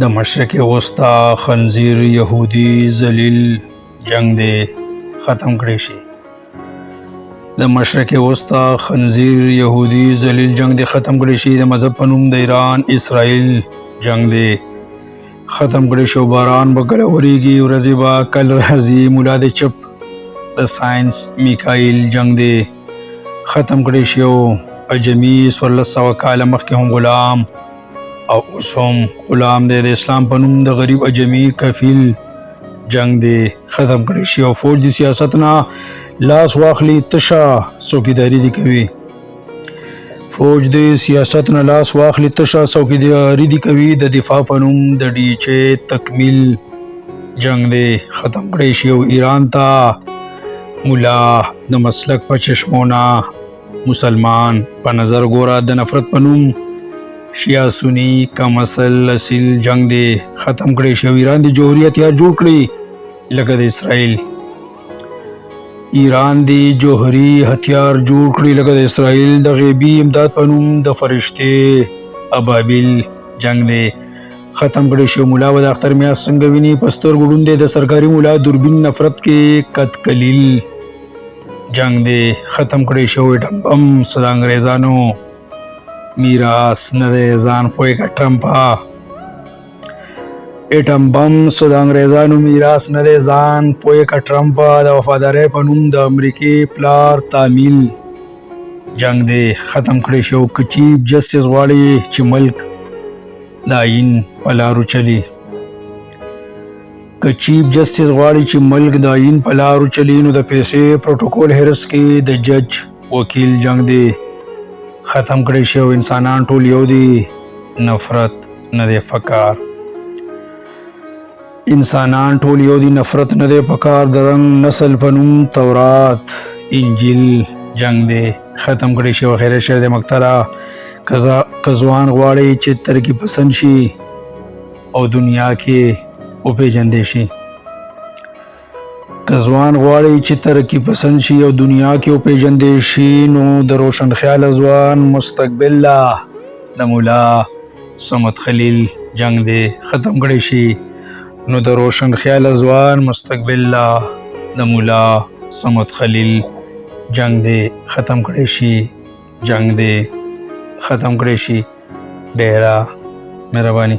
د مشرق وسطی خنزیر یهودي ذلیل جنگ دی ختم کړی شي. د مشرق وسطی خنزیر یهودي ذلیل جنگ دی ختم کړی شي. د مذهب په نوم د ایران اسرائیل جنگ دی ختم کړی شو. باران به کله وریږي ورځې به کله راځي. مولا د چپ د ساينس میکائیل جنگ دی ختم کړی شو. اجمی 1400 کاله مخکې هم غلام او اوس هم غلام دی. د اسلام په نوم د غریب اجمی کفیل جنگ دی ختم کړی شي. او فوج د سیاست نه لاس واخلي تشه څوکیداری دی کوي. فوج د سیاست نه لاس واخلي تشه څوکیداری دی کوي. د دفاع په نوم د ډیچې تکمیل جنگ دی ختم کړی شي. او ایران ته مولا د مسلک په چشمونه مسلمان په نظر ګوره. د نفرت په نوم شیعه سنی کم اصل اصیل جنگ دی ختم کړی شي. ایران د جوهري هتیار جوړ کړي لکه د اسرائیل. ایران دی جوهري هتیار جوړ کړي لکه د اسرائیل. د غیبی امداد په نوم د فرشته ابابیل جنگ دی ختم کړی شي. مولا و د اختر میاس څنګه ویني پستر ګډون دی. د سرکاري مولا دوربین نفرت کې قد کلیل جنگ دی ختم کړی شو. ایټم بم صد انګریزانو میراث نه دی ځان پوهه کا ټرمپا. ایټم بم صد انګریزانو میراث نه دی ځان پوهه کا ټرمپا. د وفادارۍ په نوم د امریکای پلار تعمیل جنگ دی ختم کړی شو. که چیف جسټس غواړي چې ملک د آئین په لارو چلی. که چیف جسټس غواړي چې ملک د آئین په لارو چلی نو د پیسې پروتوکول هرس کې د جج وکیل جنگ دی ختم کړی شو. انسانان ټول یو دي نفرت نه دی فقار. انسانان ټول یو دي نفرت نه دی فقار. د رنگ نسل په نوم تورات انجیل جنگ دی ختم کړی شو. خیر شر د مقتره کزوان غواړي چې ترقی پسند شي او دنیا کې او پیژندې شي. کزوان غواړي چې ترقی پسند شي او دنیا کې او پیژندې شي نو د روشن خیال ځوان مستقبل لا د مولا صمد خلیل جنگ دی ختم کړی شي. نو د روشن خیال ځوان مستقبل لا د مولا صمد خلیل جنگ دی ختم کړی شي. جنگ دی ختم کړی شي. ډیره مهرباني.